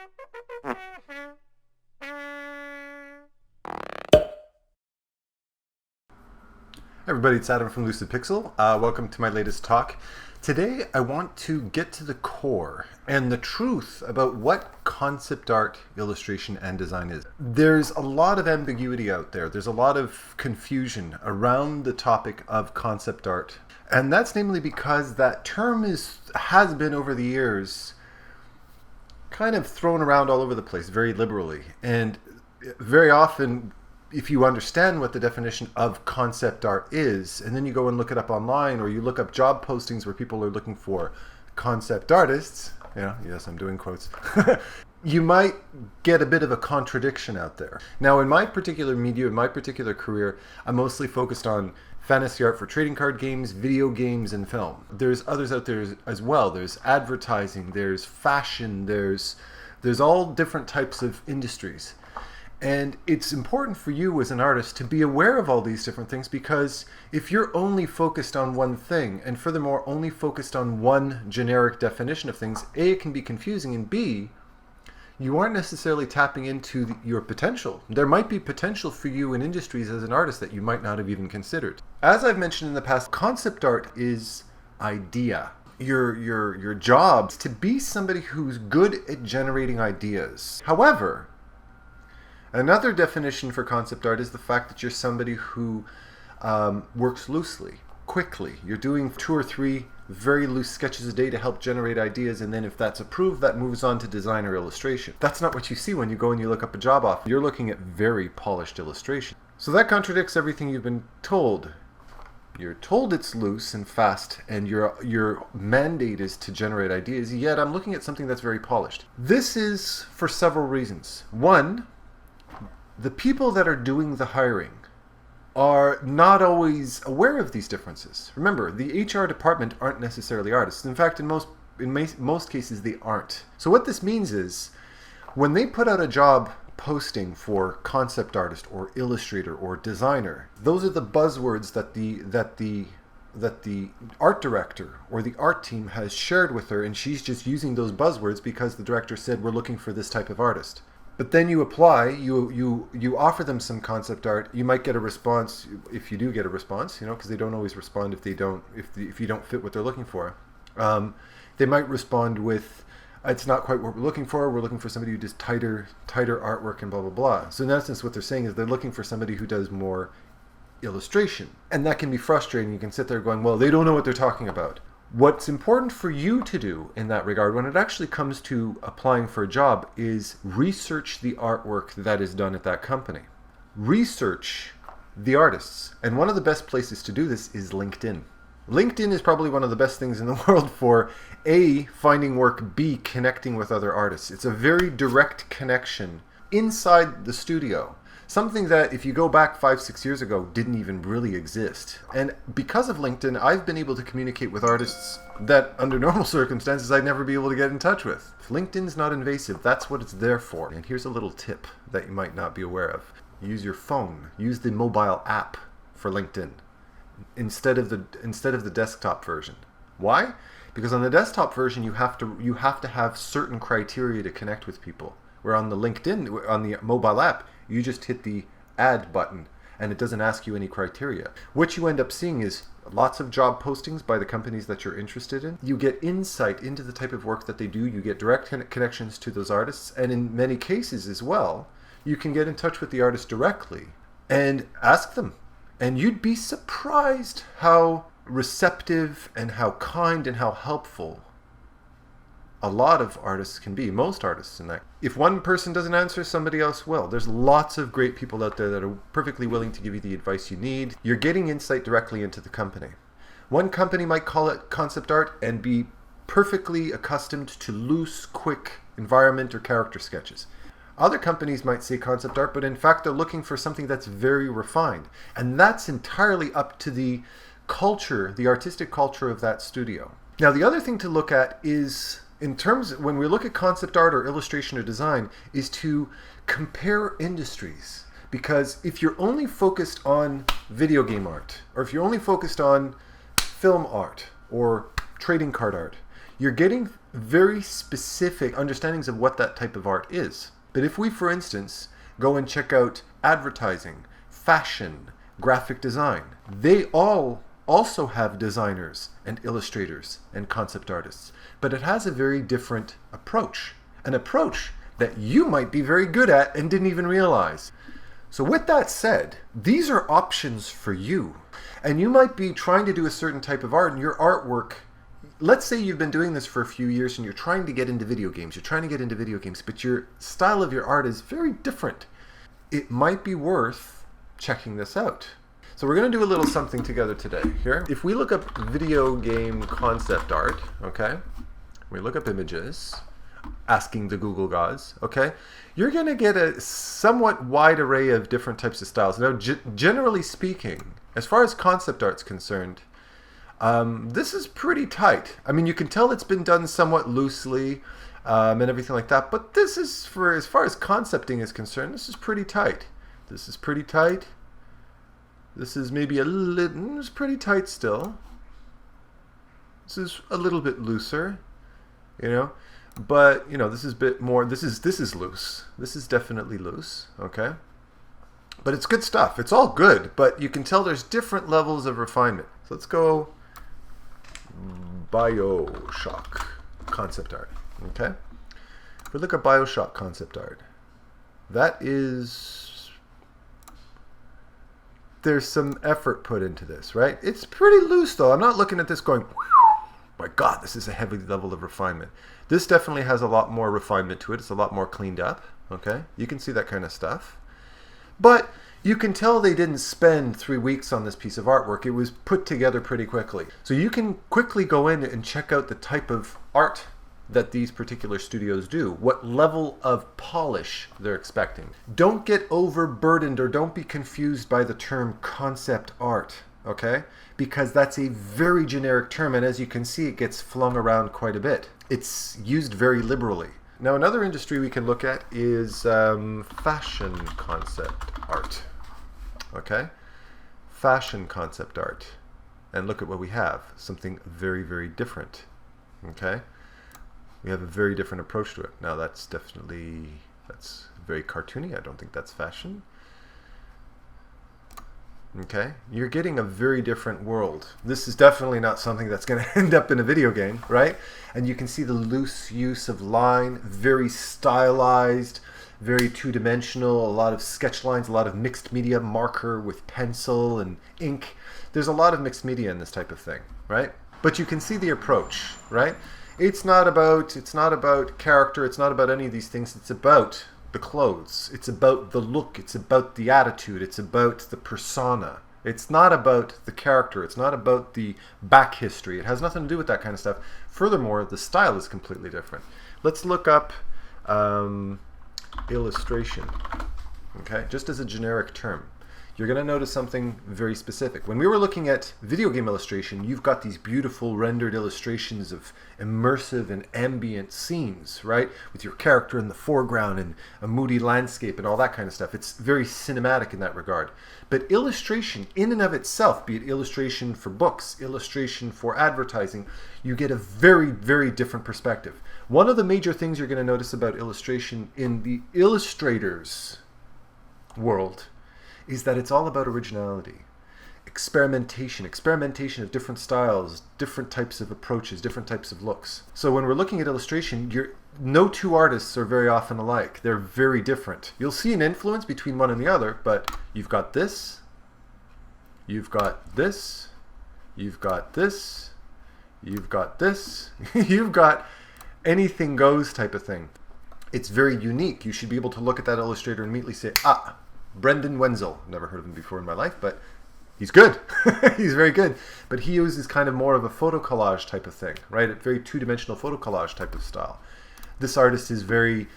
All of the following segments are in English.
Hey everybody, it's Adam from LUCIDPIXUL. Welcome to my latest talk. Today I want to get to the core and the truth about what concept art, illustration, and design is. There's a lot of ambiguity out there. There's a lot of confusion around the topic of concept art. And that's namely because that term has been over the years kind of thrown around all over the place very liberally. And very often, if you understand what the definition of concept art is, and then you go and look it up online, or you look up job postings where people are looking for concept artists, yes, I'm doing quotes, you might get a bit of a contradiction out there. Now, in my particular media, in my particular career, I'm mostly focused on fantasy art for trading card games, video games, and film. There's others out there as well. There's advertising, there's fashion, there's all different types of industries. And it's important for you as an artist to be aware of all these different things, because if you're only focused on one thing, and furthermore only focused on one generic definition of things, A, it can be confusing, and B, you aren't necessarily tapping into your potential. There might be potential for you in industries as an artist that you might not have even considered. As I've mentioned in the past, concept art is idea. Your job is to be somebody who's good at generating ideas. However, another definition for concept art is the fact that you're somebody who works loosely, quickly. You're doing 2 or 3 very loose sketches a day to help generate ideas, and then if that's approved, that moves on to design or illustration. That's not what you see when you go and you look up a job offer. You're looking at very polished illustration. So that contradicts everything you've been told. You're told it's loose and fast, and your mandate is to generate ideas, yet I'm looking at something that's very polished. This is for several reasons. One, the people that are doing the hiring are not always aware of these differences. Remember, the HR department aren't necessarily artists. In fact, in most cases, they aren't. So what this means is, when they put out a job posting for concept artist or illustrator or designer, those are the buzzwords that the art director or the art team has shared with her, and she's just using those buzzwords because the director said, we're looking for this type of artist. But then you apply, you offer them some concept art. You might get a response, if you do get a response, because they don't always respond if you don't fit what they're looking for. They might respond with, it's not quite what we're looking for. We're looking for somebody who does tighter artwork and blah, blah, blah. So in essence, what they're saying is they're looking for somebody who does more illustration. And that can be frustrating. You can sit there going, well, they don't know what they're talking about. What's important for you to do in that regard, when it actually comes to applying for a job, is research the artwork that is done at that company. Research the artists. And one of the best places to do this is LinkedIn. LinkedIn is probably one of the best things in the world for A, finding work, B, connecting with other artists. It's a very direct connection inside the studio. Something that, if you go back 5-6 years ago, didn't even really exist. And because of LinkedIn, I've been able to communicate with artists that, under normal circumstances, I'd never be able to get in touch with. If LinkedIn's not invasive, that's what it's there for. And here's a little tip that you might not be aware of. Use your phone. Use the mobile app for LinkedIn instead of the desktop version. Why? Because on the desktop version, you have to have certain criteria to connect with people. Where on the LinkedIn, on the mobile app, you just hit the add button and it doesn't ask you any criteria. What you end up seeing is lots of job postings by the companies that you're interested in. You get insight into the type of work that they do. You get direct connections to those artists. And in many cases as well, you can get in touch with the artist directly and ask them. And you'd be surprised how receptive and how kind and how helpful a lot of artists can be, most artists in that. If one person doesn't answer, somebody else will. There's lots of great people out there that are perfectly willing to give you the advice you need. You're getting insight directly into the company. One company might call it concept art and be perfectly accustomed to loose, quick environment or character sketches. Other companies might say concept art, but in fact they're looking for something that's very refined. And that's entirely up to the culture, the artistic culture of that studio. Now, the other thing to look at is, when we look at concept art or illustration or design, is to compare industries. Because if you're only focused on video game art, or if you're only focused on film art or trading card art, you're getting very specific understandings of what that type of art is. But if we, for instance, go and check out advertising, fashion, graphic design, they all also have designers and illustrators and concept artists. But it has a very different approach, an approach that you might be very good at and didn't even realize. So with that said, these are options for you. And you might be trying to do a certain type of art, and your artwork, let's say you've been doing this for a few years and you're trying to get into video games, but your style of your art is very different. It might be worth checking this out. So we're going to do a little something together today here. If we look up video game concept art, okay, we look up images, asking the Google gods, okay, you're going to get a somewhat wide array of different types of styles. Now, generally speaking, as far as concept art's concerned, this is pretty tight. I mean, you can tell it's been done somewhat loosely and everything like that, but this is, for as far as concepting is concerned, this is pretty tight. This is pretty tight. This is maybe a little, it's pretty tight still. This is a little bit looser, you know, but you know, this is a bit more, this is loose. This is definitely loose, okay? But it's good stuff. It's all good, but you can tell there's different levels of refinement. So let's go BioShock concept art, okay? If we look at BioShock concept art, that is, there's some effort put into this, right? It's pretty loose though. I'm not looking at this going, my God, this is a heavy level of refinement. This definitely has a lot more refinement to it. It's a lot more cleaned up, okay? You can see that kind of stuff. But you can tell they didn't spend 3 weeks on this piece of artwork. It was put together pretty quickly. So you can quickly go in and check out the type of art that these particular studios do, what level of polish they're expecting. Don't get overburdened or don't be confused by the term concept art, okay? Because that's a very generic term, and as you can see, it gets flung around quite a bit. It's used very liberally. Now, another industry we can look at is fashion concept art, okay? Fashion concept art. And look at what we have, something very, very different, okay? We have a very different approach to it. Now that's very cartoony. I don't think that's fashion. Okay, you're getting a very different world. This is definitely not something that's going to end up in a video game, right? And you can see the loose use of line, very stylized, very two-dimensional, a lot of sketch lines, a lot of mixed media, marker with pencil and ink. There's a lot of mixed media in this type of thing, right? But you can see the approach, right? It's not about character, it's not about any of these things, it's about the clothes, it's about the look, it's about the attitude, it's about the persona. It's not about the character, it's not about the back history, it has nothing to do with that kind of stuff. Furthermore, the style is completely different. Let's look up illustration, okay, just as a generic term. You're going to notice something very specific. When we were looking at video game illustration, you've got these beautiful rendered illustrations of immersive and ambient scenes, right? With your character in the foreground and a moody landscape and all that kind of stuff. It's very cinematic in that regard. But illustration in and of itself, be it illustration for books, illustration for advertising, you get a very, very different perspective. One of the major things you're going to notice about illustration in the illustrators world is that it's all about originality, experimentation of different styles, different types of approaches, different types of looks. So when we're looking at illustration, no two artists are very often alike. They're very different. You'll see an influence between one and the other, but you've got this, you've got this, you've got this, you've got this, you've got anything goes type of thing. It's very unique. You should be able to look at that illustrator and immediately say, ah, Brendan Wenzel. Never heard of him before in my life, but he's good. He's very good. But he uses kind of more of a photo collage type of thing, right? A very two-dimensional photo collage type of style. This artist is very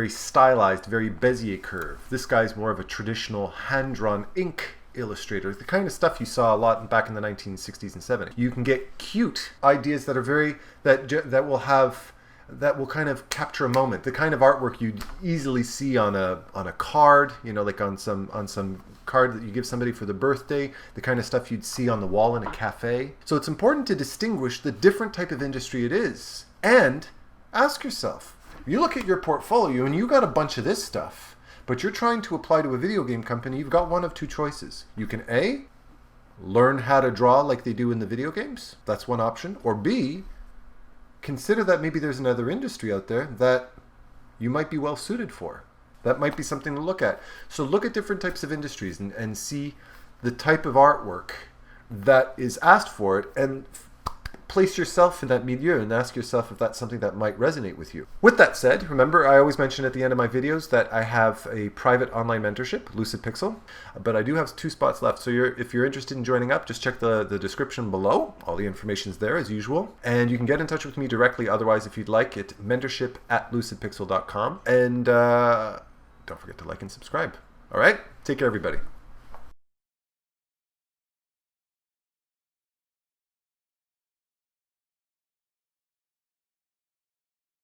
stylized, very Bezier curve. This guy's more of a traditional hand-drawn ink illustrator, the kind of stuff you saw a lot back in the 1960s and 70s. You can get cute ideas that are that will kind of capture a moment. The kind of artwork you'd easily see on a card, you know, like on some card that you give somebody for their birthday, the kind of stuff you'd see on the wall in a cafe. So it's important to distinguish the different type of industry it is And ask yourself, you look at your portfolio and you got a bunch of this stuff, but you're trying to apply to a video game company, you've got one of two choices. You can A, learn how to draw like they do in the video games. That's one option. Or B, consider that maybe there's another industry out there that you might be well suited for. That might be something to look at. So look at different types of industries and see the type of artwork that is asked for it, and place yourself in that milieu and ask yourself if that's something that might resonate with you. With that said, remember, I always mention at the end of my videos that I have a private online mentorship, LUCIDPIXUL, but I do have 2 spots left. So if you're interested in joining up, just check the description below. All the information's there as usual. And you can get in touch with me directly otherwise if you'd like it, mentorship@lucidpixul.com. And don't forget to like and subscribe. All right? Take care, everybody.